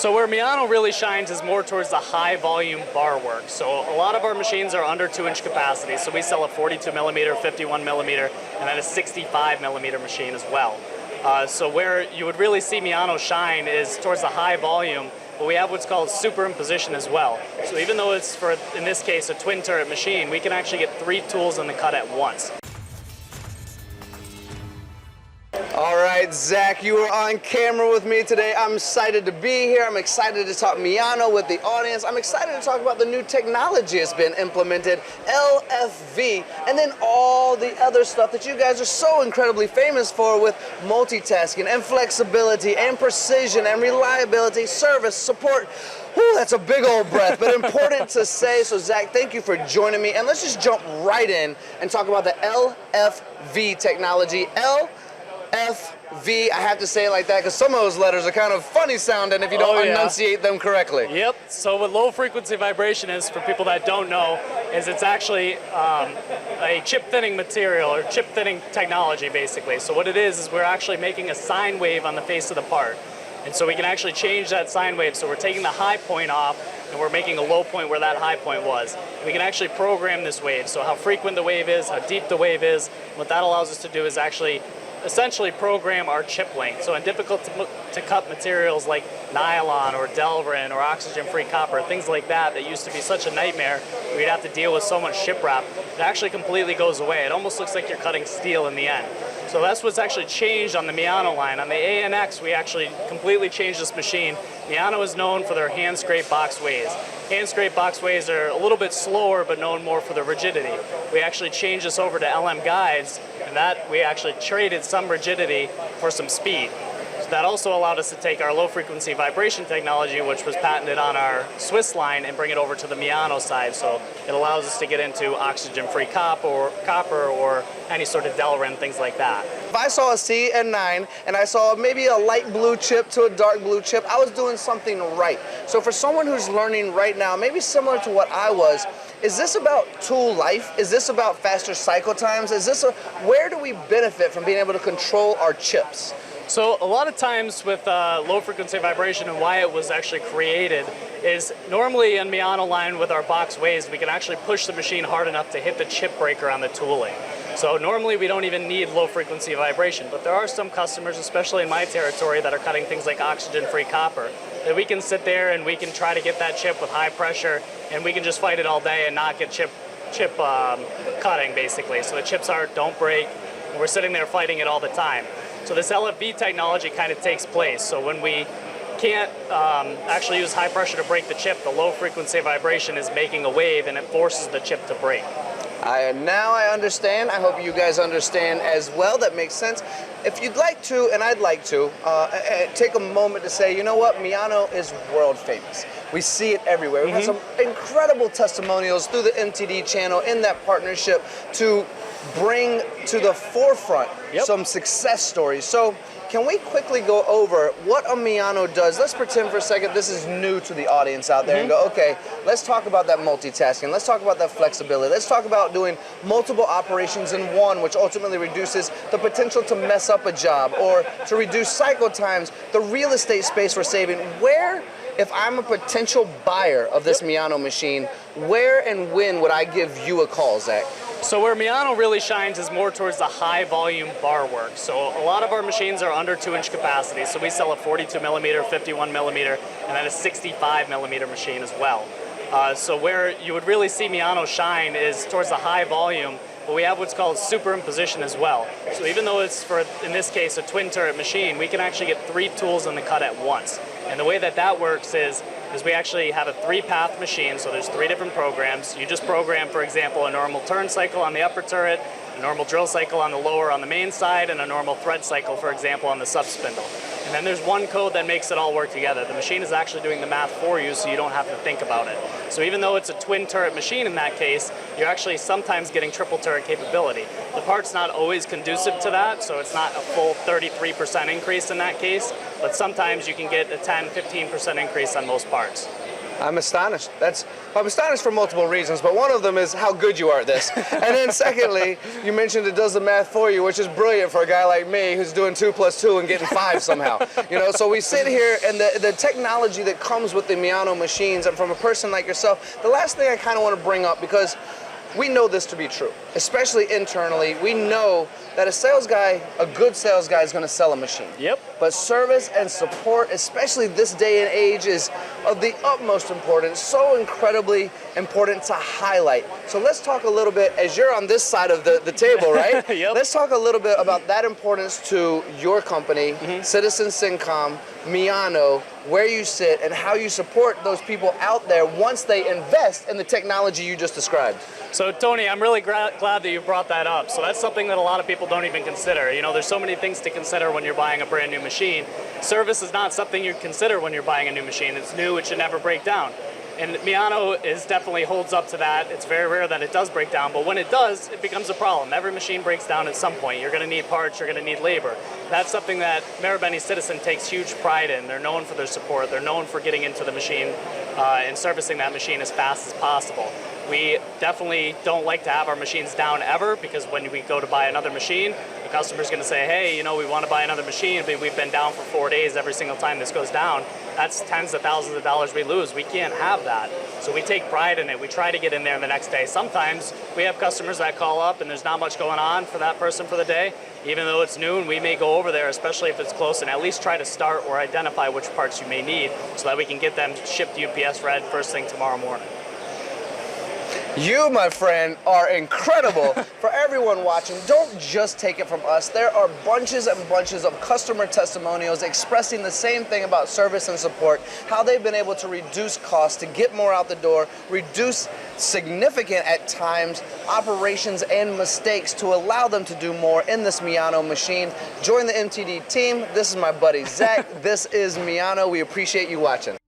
So where Miano really shines is more towards the high volume bar work. So a lot of our machines are under 2-inch capacity. So we sell a 42 millimeter, 51 millimeter, and then a 65 millimeter machine as well. So where you would really see Miano shine is towards the high volume, but we have what's called superimposition as well. So even though it's for, in this case, a twin turret machine, we can actually get 3 tools in the cut at once. All right, Zach, you are on camera with me today. I'm excited to be here. I'm excited to talk Miano with the audience. I'm excited to talk about the new technology that's been implemented, LFV, and then all the other stuff that you guys are so incredibly famous for with multitasking and flexibility and precision and reliability, service, support. Whew, that's a big old breath, but important to say. So Zach, thank you for joining me. And let's just jump right in and talk about the LFV technology. LFV, I have to say it like that because some of those letters are kind of funny sounding if you don't enunciate them correctly. Yep, so what low frequency vibration is, for people that don't know, is it's actually a chip thinning material or chip thinning technology basically. So what it is we're actually making a sine wave on the face of the part. And so we can actually change that sine wave. So we're taking the high point off and we're making a low point where that high point was. We can actually program this wave. So how frequent the wave is, how deep the wave is. What that allows us to do is actually essentially program our chip length. So in difficult to cut materials like nylon or Delrin or oxygen-free copper, things like that used to be such a nightmare, we'd have to deal with so much chip wrap, it actually completely goes away. It almost looks like you're cutting steel in the end. So that's what's actually changed on the Miano line. On the ANX, we actually completely changed this machine. Miano is known for their hand-scraped box ways. Hand-scraped box ways are a little bit slower, but known more for their rigidity. We actually changed this over to LM guides, and that we actually traded some rigidity for some speed. So that also allowed us to take our low-frequency vibration technology, which was patented on our Swiss line, and bring it over to the Miano side. So it allows us to get into oxygen-free copper or any sort of Delrin, things like that. If I saw a CN9 and I saw maybe a light blue chip to a dark blue chip, I was doing something right. So for someone who's learning right now, maybe similar to what I was, is this about tool life? Is this about faster cycle times? Where do we benefit from being able to control our chips? So a lot of times with low frequency vibration and why it was actually created is normally in Miano line with our box ways, we can actually push the machine hard enough to hit the chip breaker on the tooling. So normally we don't even need low frequency vibration, but there are some customers, especially in my territory, that are cutting things like oxygen-free copper, that we can sit there and we can try to get that chip with high pressure and we can just fight it all day and not get chip cutting basically. So the chips don't break, and we're sitting there fighting it all the time. So this LFV technology kind of takes place. So when we can't actually use high pressure to break the chip, the low frequency vibration is making a wave and it forces the chip to break. Now I understand. I hope you guys understand as well. That makes sense. If you'd like to, and I'd like to, take a moment to say, you know what, Miano is world famous. We see it everywhere. We've had some incredible testimonials through the MTD channel in that partnership to bring to the forefront some success stories. So can we quickly go over what a Miano does? Let's pretend for a second this is new to the audience out there and go, okay, let's talk about that multitasking. Let's talk about that flexibility. Let's talk about doing multiple operations in one, which ultimately reduces the potential to mess up a job or to reduce cycle times, the real estate space we're saving. Where, if I'm a potential buyer of this Miano machine, where and when would I give you a call, Zach? So where Miano really shines is more towards the high volume bar work. So a lot of our machines are under 2-inch capacity. So we sell a 42 millimeter, 51 millimeter, and then a 65 millimeter machine as well. So where you would really see Miano shine is towards the high volume, but we have what's called superimposition as well. So even though it's for, in this case, a twin turret machine, we can actually get 3 tools in the cut at once. And the way that works is we actually have a 3-path machine, so there's 3 different programs. You just program, for example, a normal turn cycle on the upper turret, a normal drill cycle on the lower on the main side, and a normal thread cycle, for example, on the sub-spindle. And then there's one code that makes it all work together. The machine is actually doing the math for you, so you don't have to think about it. So even though it's a twin turret machine in that case, you're actually sometimes getting triple turret capability. The part's not always conducive to that, so it's not a full 33% increase in that case, but sometimes you can get a 10-15% increase on most parts. I'm astonished. That's I'm astonished for multiple reasons, but one of them is how good you are at this. And then secondly, you mentioned it does the math for you, which is brilliant for a guy like me who's doing 2 + 2 and getting 5 somehow. You know, so we sit here, and the technology that comes with the Miano machines, and from a person like yourself, the last thing I kind of want to bring up, because we know this to be true, especially internally. We know that a sales guy, a good sales guy, is going to sell a machine. Yep. But service and support, especially this day and age, is of the utmost importance, so incredibly important to highlight. So let's talk a little bit, as you're on this side of the table, right? Yep. Let's talk a little bit about that importance to your company, Citizen-Cincom, Miano, where you sit, and how you support those people out there once they invest in the technology you just described. So Tony, I'm really glad that you brought that up. So that's something that a lot of people don't even consider. You know, there's so many things to consider when you're buying a brand new machine. Service is not something you consider when you're buying a new machine. It's new, it should never break down. And Miano definitely holds up to that. It's very rare that it does break down, but when it does, it becomes a problem. Every machine breaks down at some point. You're going to need parts, you're going to need labor. That's something that Marubeni Citizen takes huge pride in. They're known for their support. They're known for getting into the machine and servicing that machine as fast as possible. We definitely don't like to have our machines down ever, because when we go to buy another machine, the customer's going to say, hey, you know, we want to buy another machine, but we've been down for 4 days every single time this goes down. That's tens of thousands of dollars we lose. We can't have that. So we take pride in it. We try to get in there the next day. Sometimes we have customers that call up and there's not much going on for that person for the day. Even though it's noon, we may go over there, especially if it's close, and at least try to start or identify which parts you may need so that we can get them shipped UPS red first thing tomorrow morning. You, my friend, are incredible. For everyone watching, don't just take it from us. There are bunches and bunches of customer testimonials expressing the same thing about service and support, how they've been able to reduce costs to get more out the door, reduce significant at times operations and mistakes to allow them to do more in this Miano machine. Join the MTD team. This is my buddy Zach. This is Miano. We appreciate you watching.